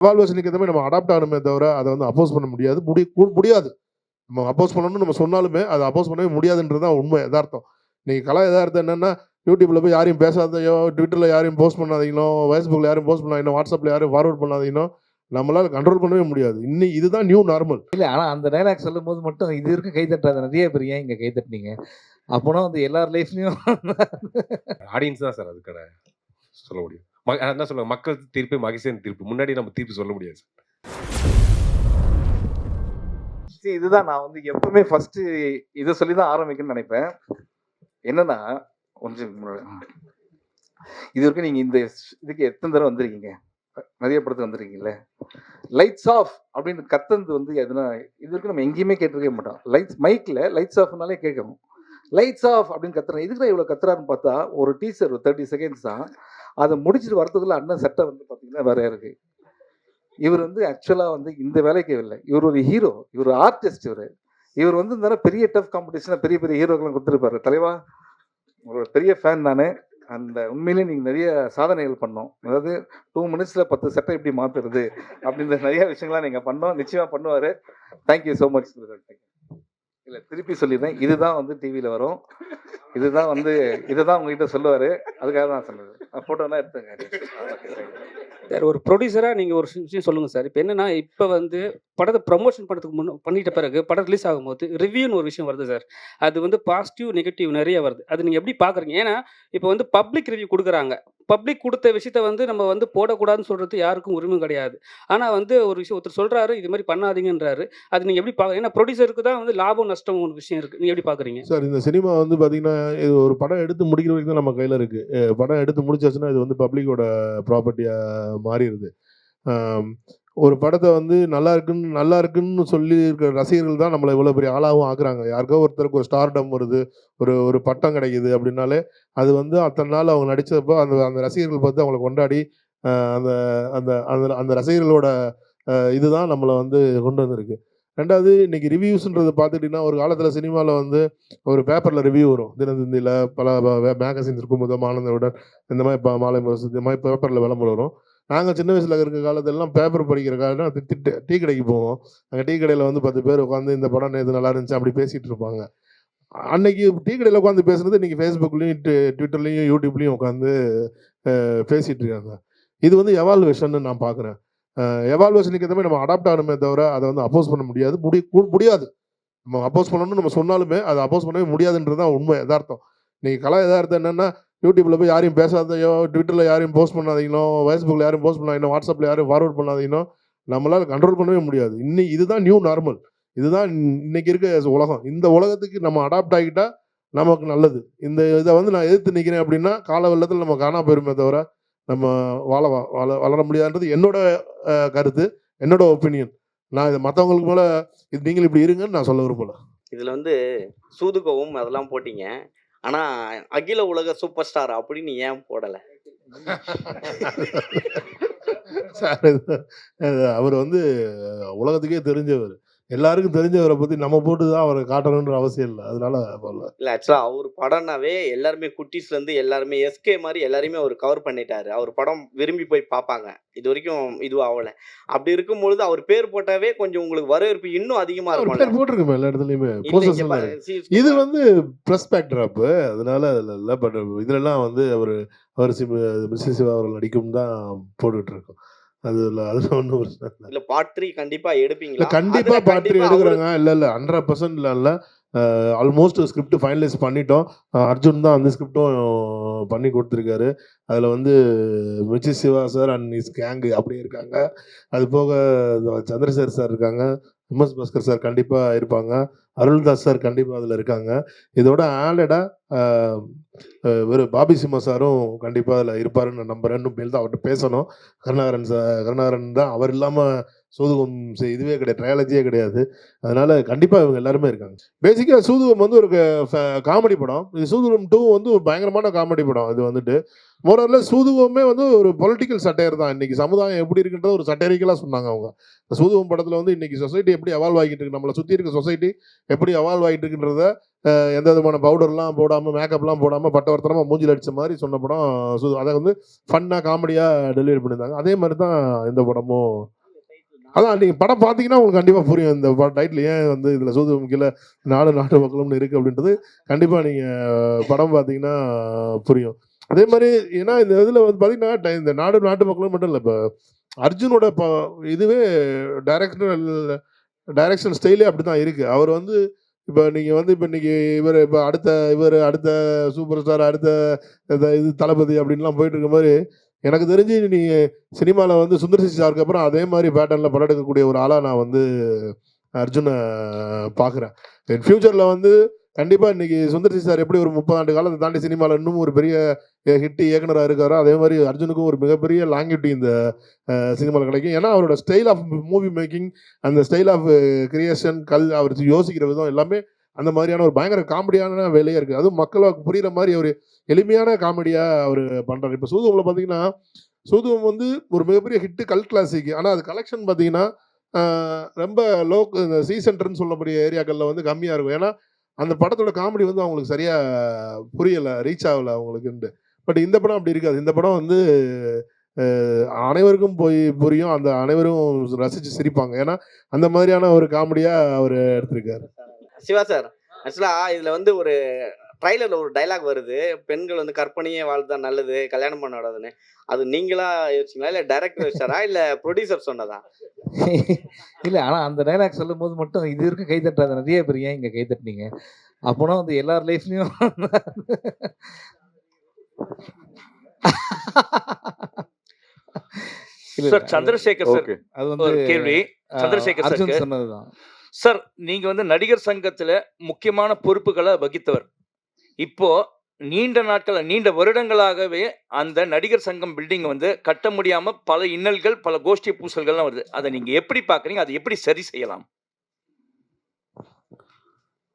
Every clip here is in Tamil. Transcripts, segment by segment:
எவால்வேஷனுக்கு ஏற்ற மாதிரி நம்ம அடாப்ட் ஆகணுமே தவிர அதை வந்து அப்போஸ் பண்ண முடியாது. முடியாது. நம்ம அப்போஸ் பண்ணணும்னு நம்ம சொன்னாலுமே அதை அப்போஸ் பண்ணவே முடியாதுன்றது தான் உண்மை யதார்த்தம். இன்னைக்கு கலா யதார்த்தம் என்னன்னா, யூடியூப்ல போய் யாரையும் பேசாதையோ, ட்விட்டர்ல யாரையும் போஸ்ட் பண்ணாதீங்களோ, ஃபேஸ்புக்ல யாரையும் போஸ்ட் பண்ணாதீங்களோ, வாட்ஸ்அப்ல யாரையும் ஃபார்வர்ட் பண்ணாதீங்களோ, நம்மளால கண்ட்ரோல் பண்ணவே முடியாது. இதுதான் நியூ நார்மல். இல்ல ஆனா அந்த டயலாக் சொல்லும்போது மட்டும் இது வரைக்கும் கை தட்டாத நிறைய பேர் ஏன் இங்க கை தட்டினீங்க? அப்போனா வந்து எல்லார் லைஃப்லயும் ஆடியன்ஸ் தான் சார் அதுக்கான சொல்ல முடியும். என்ன சொல்லுவாங்க, மக்கள் தீர்ப்பு மகிழ்ச்சியின் தீர்ப்பு. முன்னாடி நம்ம தீர்ப்பு சொல்ல முடியாது சார். இதுதான் நான் வந்து எப்பவுமே ஃபர்ஸ்ட் இதை சொல்லி தான் ஆரம்பிக்கணும்னு நினைப்பேன். என்னன்னா கொஞ்சம் இது வரைக்கும் நீங்க இந்த இதுக்கு எத்தனை தடவை வந்திருக்கீங்க? நிறைய படத்துக்கு வந்திருக்கீங்கல்ல. லைட்ஸ் ஆஃப் அப்படின்னு கத்துறது வந்து எதுனா இது வரைக்கும் நம்ம எங்கேயுமே கேட்டிருக்கவே மாட்டோம். லைட்ஸ் மைக்ல லைட்ஸ் ஆஃப்னாலே கேட்கணும். லைட்ஸ் ஆஃப் அப்படின்னு கத்துறேன். இதுக்கு தான் இவ்வளவு கத்துறாருன்னு பார்த்தா ஒரு டீசர் 30 செகண்ட்ஸ் தான். அதை முடிச்சுட்டு வரதுக்குள்ள அண்ணன் சட்டை வந்து பார்த்தீங்கன்னா வேற இருக்கு. இவர் வந்து ஆக்சுவலா வந்து இந்த வேலைக்கு இல்லை. இவர் ஒரு ஹீரோ, இவர் ஆர்டிஸ்ட். இவர் வந்து இந்த பெரிய டஃப் காம்படிஷனா பெரிய பெரிய ஹீரோக்கெல்லாம் கொடுத்துருப்பாரு. தலைவா ஒரு பெரிய ஃபேன் நானு. அந்த உண்மையிலேயே நீங்கள் நிறைய சாதனைகள் பண்ணோம். அதாவது 2 மினிட்ஸில் 10 சட்டை எப்படி மாற்றுறது அப்படின்ற நிறைய விஷயங்கள்லாம் நீங்கள் பண்ணோம். நிச்சயமாக பண்ணுவார். Thank you so much. இல்லை திருப்பி சொல்லிடுறேன், இதுதான் வந்து டிவியில் வரும். இதுதான் வந்து உங்ககிட்ட சொல்லுவார். அதுக்காக தான் சொன்னது. ஃபோட்டோலாம் எடுத்துங்க சார். ஒரு ப்ரொடியூசராக நீங்கள் ஒரு விஷயம் சொல்லுங்கள் சார். இப்போ என்னென்னா, இப்போ வந்து படத்தை ப்ரமோஷன் பண்ணுறதுக்கு பண்ணிட்ட பிறகு படம் ரிலீஸ் ஆகும்போது ரிவ்யூன்னு ஒரு விஷயம் வருது சார். அது வந்து பாசிட்டிவ் நெகட்டிவ் நிறைய வருது. அது நீங்கள் எப்படி பார்க்குறீங்க? ஏன்னா இப்போ வந்து பப்ளிக் ரிவ்யூ கொடுக்குறாங்க. பப்ளிக் கொடுத்த விஷயத்த வந்து நம்ம வந்து போடக்கூடாதுன்னு சொல்கிறது யாருக்கும் உரிமை கிடையாது. ஆனால் வந்து ஒரு விஷயம் ஒருத்தர் சொல்கிறாரு, இது மாதிரி பண்ணாதீங்கன்றாரு. அது நீங்கள் எப்படி பார்க்குறீங்க? ஏன்னா ப்ரொடியூசருக்கு தான் வந்து லாபம் நஷ்டம் ஒரு விஷயம் இருக்குது. நீங்கள் எப்படி பார்க்குறீங்க சார்? இந்த சினிமா வந்து பார்த்தீங்கன்னா, இது ஒரு படம் எடுத்து முடிக்கிற வரைக்கும் தான் நம்ம கையில் இருக்குது. படம் எடுத்து முடிச்சாச்சுன்னா இது வந்து பப்ளிக்கோட ப்ராப்பர்ட்டியாக மாறிடுது. ஒரு படத்தை வந்து நல்லா இருக்குன்னு சொல்லி இருக்கிற ரசிகர்கள் தான் நம்மளை இவ்வளோ பெரிய ஆளாகவும் ஆக்குறாங்க. யாருக்கோ ஒருத்தருக்கு ஒரு ஸ்டார்டம் வருது, ஒரு பட்டம் கிடைக்குது அப்படின்னாலே அது வந்து அத்தனை நாள் அவங்க நடித்தப்போ அந்த அந்த ரசிகர்கள் பார்த்து அவங்களை கொண்டாடி அந்த அந்த அந்த அந்த ரசிகர்களோட இதுதான் நம்மளை வந்து கொண்டு வந்திருக்கு. ரெண்டாவது, இன்னைக்கு ரிவ்யூஸ்ன்றதை பார்த்துட்டிங்கன்னா, ஒரு காலத்தில் சினிமாவில் வந்து ஒரு பேப்பரில் ரிவ்யூ வரும். தினத்தந்தியில் பல மேகசின்ஸ் இருக்கும். முதல் ஆனந்தவுடன் இந்த மாதிரி மாலை முரசு இந்த மாதிரி பேப்பரில் விளம்பரம் வரும். நாங்கள் சின்ன வயசில் இருக்கிற காலத்திலலாம் பேப்பர் படிக்கிற காலம் டீ கடைக்கு போவோம். அங்கே டீ கடையில் வந்து 10 பேர் உட்காந்து இந்த படம் நேற்று நல்லா இருந்துச்சு அப்படி பேசிகிட்டு இருப்பாங்க. அன்னைக்கு டீ கடையில் உட்காந்து பேசுனது இன்றைக்கி ஃபேஸ்புக்லேயும் ட்விட்டர்லேயும் யூடியூப்லேயும் உட்காந்து பேசிகிட்டு இருக்காங்க. இது வந்து எவால்வேஷன் நான் பார்க்குறேன். எவால்வேஷனுக்கு ஏற்ற மாதிரி நம்ம அடாப்ட் ஆகணுமே தவிர அதை வந்து அப்போஸ் பண்ண முடியாது. முடியாது. நம்ம அப்போஸ் பண்ணணும்னு நம்ம சொன்னாலுமே அதை அப்போஸ் பண்ணவே முடியாதுன்றது தான் உண்மை யதார்த்தம். இன்னைக்கு கலா யதார்த்தம் என்னன்னா, யூடியூப்ல போய் யாரையும் பேசாதையோ, ட்விட்டர்ல யாரையும் போஸ்ட் பண்ணாதீங்களோ, ஃபேஸ்புக்ல யாரையும் போஸ்ட் பண்ணாதீங்களோ, வாட்ஸ்அப்ல யாரையும் ஃபார்வர்ட் பண்ணாதீங்களோ, நம்மளால கண்ட்ரோல் பண்ணவே முடியாது. இதுதான் நியூ நார்மல். இதுதான் இன்னைக்கு இருக்க உலகம். இந்த உலகத்துக்கு நம்ம அடாப்ட் ஆகிட்டா நமக்கு நல்லது. இதை வந்து நான் எதிர்த்து நிற்கிறேன் அப்படின்னா கால வெள்ளத்தில் நம்ம காணா போயிருமே தவிர நம்ம வளர முடியாதுன்றது என்னோட கருத்து, என்னோட ஒப்பீனியன். நான் இதை மற்றவங்களுக்கு போல இது நீங்கள் இப்படி இருங்கன்னு நான் சொல்ல விரும்பல. இதில் வந்து சூதுகவும் அதெல்லாம் போட்டீங்க. ஆனால் அகில உலக சூப்பர் ஸ்டார் அப்படின்னு ஏன் போடலை? சார், அவர் வந்து உலகத்துக்கே தெரிஞ்சவர். எல்லாருக்கும் தெரிஞ்சவரை பற்றி நம்ம போட்டு தான் அவரை காட்டணுன்ற அவசியம் இல்லை. அதனால இல்லை, ஆக்சுவலாக அவர் படம்னாவே எல்லாருமே குட்டீஸ்லேருந்து எல்லாருமே எஸ்கே மாதிரி எல்லாரையுமே அவர் கவர் பண்ணிட்டாரு. அவர் படம் விரும்பி போய் பார்ப்பாங்க. இது வரைக்கும் இதுவும் ஆகலை. அப்படி இருக்கும்பொழுது அவர் பேர் போட்டாவே கொஞ்சம் உங்களுக்கு வரவேற்பு இன்னும் அதிகமாக இருக்கும். போட்டிருக்கோம் எல்லா இடத்துலையுமே. இது வந்து ப்ளஸ் பேக்ட்ராப், அதனால அதில் இல்லை. பட் இதுலலாம் வந்து அவர் மிஸ்ஸஸ் சிவா அவர்கள் நடிக்கும் தான் போட்டுட்டு இருக்கோம். அதுல ஒன்றும் பிரச்சனை இல்லை. பார்ட் 3 கண்டிப்பா எடுப்பீங்களா? கண்டிப்பா பார்ட் 3 எடுக்கிறாங்க. இல்லை 100% இல்லை. ஆல்மோஸ்ட் ஸ்கிரிப்ட் ஃபைனலைஸ் பண்ணிட்டோம். அர்ஜுன் தான் வந்து ஸ்கிரிப்டும் பண்ணி கொடுத்துருக்காரு. அதில் வந்து missus Shiva sir and his gang அப்படியே இருக்காங்க. அது போக சந்திரசேகர் சார் இருக்காங்க, எம்எஸ் பாஸ்கர் சார் கண்டிப்பாக இருப்பாங்க, அருள்தாஸ் சார் கண்டிப்பாக அதில் இருக்காங்க. இதோட ஆடடாக வெறும் பாபி சிம்மா சாரும் கண்டிப்பாக அதில் இருப்பாருன்னு நான் நம்புறேன். மேல் தான் அவர்கிட்ட பேசணும். கருணாகரன் தான். அவர் இல்லாமல் சூதுகம் இதுவே கிடையாது, ட்ரையாலஜியே கிடையாது. அதனால கண்டிப்பாக இவங்க எல்லாருமே இருக்காங்க. பேசிக்காக சூதுகம் வந்து ஒரு காமெடி படம். இது சூதுகம் 2 வந்து ஒரு பயங்கரமான காமெடி படம். இது வந்துட்டு மோரல்ல சூதுகமே வந்து ஒரு பொலிட்டிக்கல் சட்டையர் தான். இன்னைக்கு சமுதாயம் எப்படி இருக்குன்றத ஒரு சட்டைரிக்கலாக சொன்னாங்க அவங்க. சூதுகம் படத்தில் வந்து இன்னைக்கு சொசைட்டி எப்படி எவால்வ் ஆகிட்டு இருக்கு, நம்மளை சுற்றி இருக்க சொசைட்டி எப்படி எவால்வ் ஆகிட்டு இருக்குன்றத எந்த விதமான பவுடர்லாம் போடாமல், மேக்கப்லாம் போடாமல், பட்டவர்த்தனமாக மூஞ்சில் அடித்த மாதிரி சொன்ன படம். அதை வந்து ஃபன்னாக காமெடியாக டெலிவரி பண்ணியிருந்தாங்க. அதே மாதிரி தான் இந்த படமும். அதான் நீங்கள் படம் பார்த்தீங்கன்னா உங்களுக்கு கண்டிப்பாக புரியும். இந்த டைட்டில் ஏன் வந்து இதில் சூதுகம் கீழே நாடு நாட்டு மக்களும்னு இருக்குது அப்படின்றது கண்டிப்பாக நீங்கள் படம் பார்த்தீங்கன்னா புரியும். அதே மாதிரி ஏன்னா இந்த இதில் வந்து பார்த்தீங்கன்னா இந்த நாடு நாட்டு மக்களும் மட்டும் இல்லை, இப்போ அர்ஜுனோட இதுவே டைரக்ஷன் ஸ்டைலே அப்படி தான் இருக்குது. அவர் வந்து இப்போ நீங்கள் வந்து இப்போ இன்னைக்கு இவர் அடுத்த சூப்பர் ஸ்டார், அடுத்த இது தளபதி அப்படின்லாம் போயிட்டு இருக்க மாதிரி எனக்கு தெரிஞ்சு நீ சினிமாவில் வந்து சுந்தர் சி சாருக்கு அப்புறம் அதே மாதிரி பேட்டர்னில் படம் எடுக்கக்கூடிய ஒரு ஆளாக நான் வந்து அர்ஜுனை பார்க்குறேன். என் ஃப்யூச்சரில் வந்து கண்டிப்பாக இன்னைக்கு சுந்தர் சி சார் எப்படி ஒரு 30 ஆண்டு காலத்தை தாண்டி சினிமாவில் இன்னும் ஒரு பெரிய ஹிட் இயக்குனராக இருக்காரோ அதே மாதிரி அர்ஜுனுக்கும் ஒரு மிகப்பெரிய லாங்கிவிட்டி இந்த சினிமாவில் கிடைக்கும். ஏன்னா அவரோட ஸ்டைல் ஆஃப் மூவி மேக்கிங், அந்த ஸ்டைல் ஆஃப் கிரியேஷன், அவர் யோசிக்கிற விதம் எல்லாமே அந்த மாதிரியான ஒரு பயங்கர காமெடியான வேலையாக இருக்குது. அதுவும் மக்களுக்கு புரிகிற மாதிரி ஒரு எளிமையான காமெடியாக அவர் பண்ணுறாரு. இப்போ சூதுகமில் பார்த்தீங்கன்னா சூதுகம் வந்து ஒரு மிகப்பெரிய ஹிட்டு, கல் கிளாசிக். ஆனால் அது கலெக்ஷன் பார்த்தீங்கன்னா ரொம்ப இந்த சி சென்டர்னு சொல்லக்கூடிய ஏரியாக்களில் வந்து கம்மியாக இருக்கும். ஏன்னா அந்த படத்தோட காமெடி வந்து அவங்களுக்கு சரியாக புரியலை, ரீச் ஆகலை அவங்களுக்குன்ட்டு. பட் இந்த படம் அப்படி இருக்காது. இந்த படம் வந்து அனைவருக்கும் புரியும், அந்த அனைவரும் ரசித்து சிரிப்பாங்க. ஏன்னா அந்த மாதிரியான ஒரு காமெடியாக அவர் எடுத்திருக்காரு. சிவா சார், ஆக்சுவலா இதுல வந்து ஒரு ட்ரைலர்ல ஒரு டைலாக் வருது, பெண்கள் வந்து கற்பனையே வாழ்ந்தா நல்லது, கல்யாணம் பண்ணாதுன்னு. அது நீங்களா யோசிச்சீங்களா, இல்ல டைரக்டர் யோசிச்சாரா, இல்ல ப்ரொடியூசர் சொன்னதா? இல்ல ஆனா அந்த டைலாக் சொல்லும் போது மட்டும் இது வரைக்கும் கை தட்டாத நிறைய பேர் ஏன் இங்க கை தட்டினீங்க? அப்போனா வந்து எல்லார் லைஃப்லயும் சார் சந்திரசேகர் சார், அது ஒரு வந்து கேள்வி. சந்திரசேகர் அர்ஜுன் சாருக்கு சொன்னதுதான். சார், நீங்க வந்து நடிகர் சங்கத்துல முக்கியமான பொறுப்புகளை வகித்தவர். இப்போ நீண்ட வருடங்களாகவே அந்த நடிகர் சங்கம் பில்டிங் வந்து கட்ட முடியாம பல இன்னல்கள், பல கோஷ்டி பூசல்கள்லாம் வருது. அதை நீங்க எப்படி பாக்குறீங்க? அதை எப்படி சரி செய்யலாம்?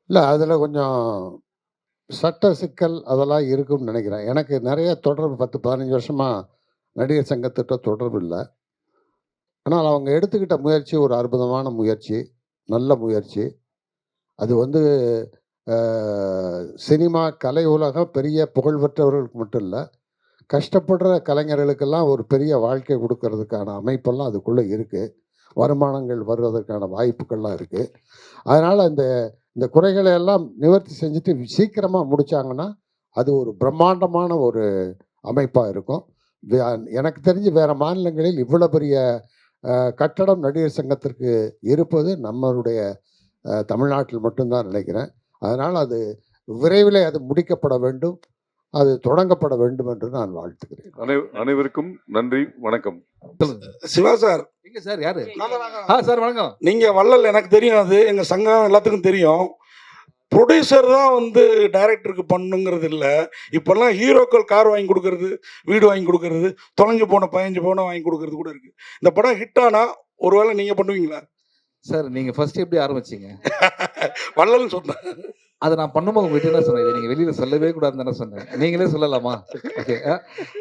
இல்லை, அதில் கொஞ்சம் சட்ட சிக்கல் அதெல்லாம் இருக்கும்னு நினைக்கிறேன். எனக்கு நிறைய தொடர்பு 10-15 வருஷமாக நடிகர் சங்கத்திட்ட தொடர்பு இல்லை. ஆனால் அவங்க எடுத்துக்கிட்ட முயற்சி ஒரு அற்புதமான முயற்சி, நல்ல முயற்சி. அது வந்து சினிமா கலை உலகம் பெரிய புகழ்பெற்றவர்களுக்கு மட்டும் இல்லை, கஷ்டப்படுற கலைஞர்களுக்கெல்லாம் ஒரு பெரிய வாழ்க்கை கொடுக்கறதுக்கான அமைப்பெல்லாம் அதுக்குள்ளே இருக்குது. வருமானங்கள் வருவதற்கான வாய்ப்புகள்லாம் இருக்குது. அதனால் இந்த குறைகளை எல்லாம் நிவர்த்தி செஞ்சுட்டு சீக்கிரமாக முடித்தாங்கன்னா அது ஒரு பிரம்மாண்டமான ஒரு அமைப்பாக இருக்கும். எனக்கு தெரிஞ்சு வேறு மாநிலங்களில் இவ்வளோ பெரிய கட்டடம் நடிகர் சங்கத்திற்கு இருப்பது நம்மளுடைய தமிழ்நாட்டில் மட்டும்தான் நினைக்கிறேன். அதனால் அது விரைவில் அது முடிக்கப்பட வேண்டும், அது தொடங்கப்பட வேண்டும் என்று நான் வாழ்த்துக்கிறேன். அனைவருக்கும் நன்றி, வணக்கம். சிவா சார், எங்க சார் யாரு? சார் வணக்கம். நீங்க வள்ளல் எனக்கு தெரியும், அது எங்க சங்கம் எல்லாத்துக்கும் தெரியும். ப்ரொடியூசர் தான் வந்து டைரக்டருக்கு பண்ணுங்கிறது இல்லை. இப்போல்லாம் ஹீரோக்கள் கார் வாங்கி கொடுக்கறது, வீடு வாங்கி கொடுக்கறது, தொலைஞ்சு போன 15 பவுனை வாங்கி கொடுக்கறது கூட இருக்கு. இந்த படம் ஹிட் ஆனா ஒருவேளை நீங்க பண்ணுவீங்களா சார்? நீங்க ஃபர்ஸ்ட் எப்படி ஆரம்பிச்சீங்க? வள்ளல்னு சொன்னேன். அதை நான் பண்ணும்போது உங்ககிட்ட என்ன சொன்னேன், இதை நீங்கள் வெளியில் சொல்லவே கூடாதுன்னு தானே சொன்னேன். நீங்களே சொல்லலாமா? ஓகே.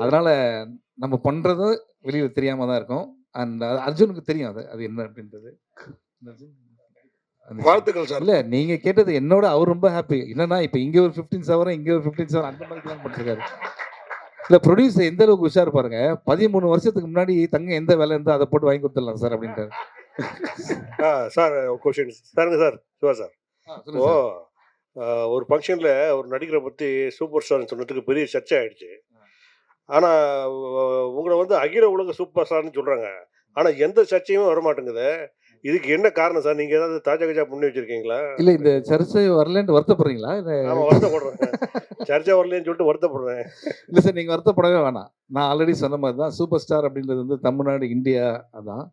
அதனால் நம்ம பண்ணுறது வெளியில் தெரியாமல் தான் இருக்கும். அண்ட் அர்ஜுனுக்கு தெரியும் அது என்ன அப்படின்றது. வாழ்த்துக்கள் சார். இல்லை, நீங்கள் கேட்டது என்னோட அவர் ரொம்ப ஹாப்பி. என்னன்னா இப்போ இங்கே ஒரு 15 சவரம், இங்கே ஒரு 15 சவரம், அந்த மாதிரி பிளான் பண்ணிருக்காரு. இல்லை, ப்ரொடியூசர் எந்த அளவுக்கு உஷார் பாருங்க. 13 வருஷத்துக்கு முன்னாடி தங்க எந்த வேலை இருந்தால் அதை போட்டு வாங்கி கொடுத்துடலாம் சார் அப்படின்றாரு. சார் கொஸ்டின் சாருங்க சார், சிவா சார். ஓ, ஒரு ஃபங்க்ஷனில் ஒரு நடிகரை பற்றி சூப்பர் ஸ்டார்னு சொன்னதுக்கு பெரிய சர்ச்சை ஆயிடுச்சு. ஆனால் உங்களை வந்து அகில உலக சூப்பர் ஸ்டார்னு சொல்கிறாங்க, ஆனால் எந்த சர்ச்சையும் வரமாட்டேங்குது. இதுக்கு என்ன காரணம் சார்? நீங்கள் ஏதாவது தாஜா கஜா பண்ணி வச்சுருக்கீங்களா? இல்லை, இந்த சர்ச்சை வரலன்னு வருத்தப்படுறீங்களா? ஆமாம், வருத்தப்படுறேன். சர்ச்சை வரலன்னு சொல்லிட்டு வருத்தப்படுறேன். இல்லை சார், நீங்கள் வருத்தப்படவே வேணாம். நான் ஆல்ரெடி சொன்ன மாதிரி தான் சூப்பர் ஸ்டார் அப்படின்றது வந்து தமிழ்நாடு, இந்தியா, அதான்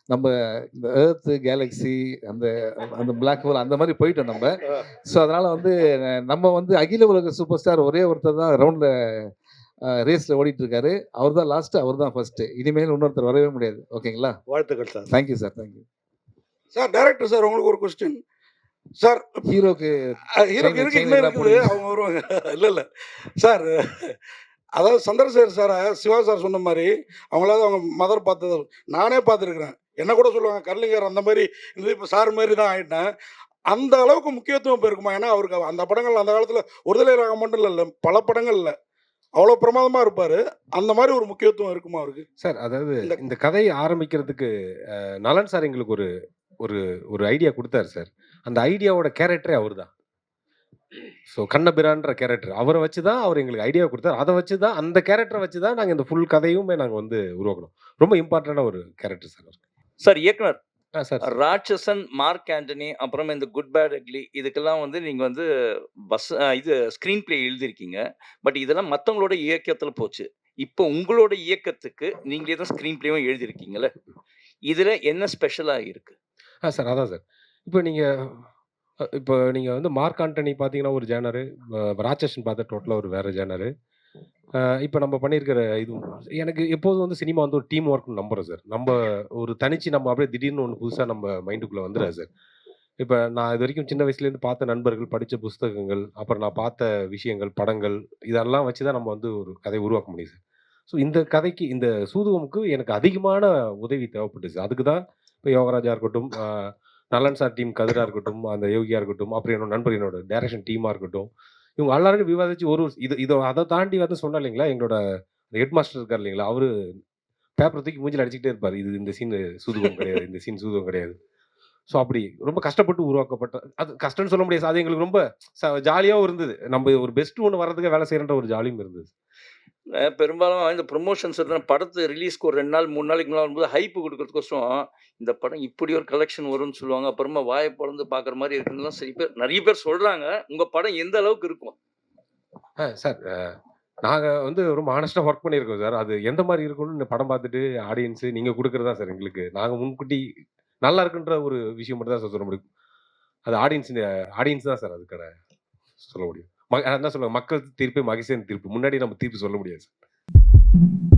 நம்ம இந்த எர்த்து, கேலக்ஸி, அந்த பிளாக் ஹோல் அந்த மாதிரி போயிட்டோம் நம்ம. ஸோ அதனால் வந்து நம்ம வந்து அகில உலக சூப்பர் ஸ்டார் ஒரே ஒருத்தர் தான் ரவுண்டில் ரேஸில் ஓடிட்டு இருக்காரு. அவர் தான் லாஸ்ட்டு, அவர் தான் ஃபர்ஸ்ட்டு. இனிமேல் இன்னொருத்தர் வரவே முடியாது. ஓகேங்களா? வாழ்த்துக்கள் sir. Thank you sir, thank you. Sir director sir, உங்களுக்கு ஒரு கொஸ்டின் சார். ஹீரோக்கு ஹீரோக்கு இருக்கு, chain இன்னும் எல்லாம் இருக்குது, அவங்க வருவாங்க. இல்லை சார், அதாவது சந்திரசேகர் சாரை சிவா சார் சொன்ன மாதிரி அவங்களாவது அவங்க மதர் பார்த்தது நானே பார்த்துருக்குறேன். என்ன கூட சொல்லுவாங்க கர்லிங்கர் அந்த மாதிரி இது, இப்போ சார் மாதிரி தான் ஆகிட்டேன். அந்த அளவுக்கு முக்கியத்துவம் இப்போ இருக்குமா? ஏன்னா அவருக்கு அந்த படங்கள் அந்த காலத்தில் ஒருதலை ராகம் மட்டும் இல்லை, பல படங்கள்ல அவ்வளோ பிரமாதமாக இருப்பார். அந்த மாதிரி ஒரு முக்கியத்துவம் இருக்குமா அவருக்கு? சார் அதாவது இந்த கதையை ஆரம்பிக்கிறதுக்கு நலன் சார் எங்களுக்கு ஒரு ஒரு ஒரு ஐடியா கொடுத்தாரு சார். அந்த ஐடியாவோட கேரக்டரே அவர் தான். ஸோ கண்ணபிரான்ற கேரக்டர் அவரை வச்சு தான் அவர் எங்களுக்கு ஐடியா கொடுத்தாரு. அதை வச்சு தான், அந்த கேரக்டரை வச்சு தான் நாங்கள் இந்த ஃபுல் கதையுமே நாங்கள் வந்து உருவாக்கணும். ரொம்ப இம்பார்ட்டண்டான ஒரு கேரக்டர் சார். சார் இயக்குனர் சார் ராட்சசன், மார்க் ஆண்டனி, அப்புறம் இந்த குட் பேட் அக்லி, இதுக்கெல்லாம் வந்து நீங்க வந்து இது ஸ்கிரீன் பிளே எழுதியிருக்கீங்க. பட் இதெல்லாம் மற்றவங்களோட இயக்கத்துல போச்சு. இப்போ உங்களோட இயக்கத்துக்கு நீங்களே தான் ஸ்கிரீன் பிளேவும் எழுதியிருக்கீங்கல்ல, இதுல என்ன ஸ்பெஷலா இருக்கு? சார் அதான் சார். இப்போ நீங்கள் வந்து மார்க் ஆண்டனி பார்த்தீங்கன்னா ஒரு ஜேனரு, ராட்சசன் பார்த்தா டோட்டலாக ஒரு வேறு ஜேனரு. இப்போ நம்ம பண்ணியிருக்கிற இது எனக்கு எப்போதும் வந்து சினிமா வந்து ஒரு டீம் ஒர்க்னு நம்புகிறேன் சார். நம்ம ஒரு தனிச்சு நம்ம அப்படியே திடீர்னு ஒன்று புதுசாக நம்ம மைண்டுக்குள்ளே வந்துடாது சார். இப்போ நான் இது வரைக்கும் சின்ன வயசுலேருந்து பார்த்த நண்பர்கள், படித்த புஸ்தகங்கள், அப்புறம் நான் பார்த்த விஷயங்கள், படங்கள், இதெல்லாம் வச்சு தான் நம்ம வந்து ஒரு கதையை உருவாக்க முடியும் சார். ஸோ இந்த கதைக்கு, இந்த சூதுவமுக்கு எனக்கு அதிகமான உதவி தேவைப்பட்டுச்சு. அதுக்கு தான் இப்போ யோகராஜா இருக்கட்டும், நலன் சார் டீம் கதிரா இருக்கட்டும், அந்த யோகியா இருக்கட்டும், அப்புறம் என்னோட நண்பர், என்னோட டைரக்ஷன் டீமாக இருக்கட்டும், இவங்க எல்லாரும் விவாதிச்சு ஒரு அதை தாண்டி வந்து சொன்னா இல்லைங்களா, எங்களோட ஹெட் மாஸ்டர் இருக்கார் இல்லைங்களா, அவரு பேப்பர் தூக்கி மூஞ்சில் அடிச்சுக்கிட்டே இருப்பார். இந்த சீன் சூதுவம் கிடையாது, இந்த சீன் சூதுவம் கிடையாது. ஸோ அப்படி ரொம்ப கஷ்டப்பட்டு உருவாக்கப்பட்ட, அது கஷ்டம்னு சொல்ல முடியாது. அது எங்களுக்கு ரொம்ப ஜாலியாகவும் இருந்தது. நம்ம ஒரு பெஸ்ட் ஒன்று வர்றதுக்கு வேலை செய்யறன்ற ஒரு ஜாலியும் இருந்தது. பெரும்பாலும் இந்த ப்ரொமோஷன்ஸ் படத்து ரிலீஸ்க்கு ஒரு 2 நாள் 3 நாளைக்கு முன்னாடி வரும்போது ஹைப்பு கொடுக்கறதுக்கோசரம் இந்த படம் இப்படி ஒரு கலெக்ஷன் வரும்னு சொல்லுவாங்க. அப்புறமா வாயை பிளந்து பார்க்குற மாதிரி இருக்குன்னு நிறைய பேர் சொல்றாங்க. உங்க படம் எந்த அளவுக்கு இருக்கும்? சார் நாங்கள் வந்து ரொம்ப ஆனஸ்டாக ஒர்க் பண்ணியிருக்கோம் சார். அது எந்த மாதிரி இருக்கும்னு படம் பார்த்துட்டு ஆடியன்ஸு நீங்கள் கொடுக்குறது தான் சார் எங்களுக்கு. நாங்கள் முன்கூட்டி நல்லா இருக்குன்ற ஒரு விஷயம் மட்டும் தான் சார் சொல்ல முடியும். அது ஆடியன்ஸ் தான் சார் அதுக்கான சொல்ல முடியும். அதான் சொல்லுவாங்க, மக்கள் தீர்ப்பே மகிழ்ச்சியான தீர்ப்பு. முன்னாடி நம்ம தீர்ப்பு சொல்ல முடியாது சார்.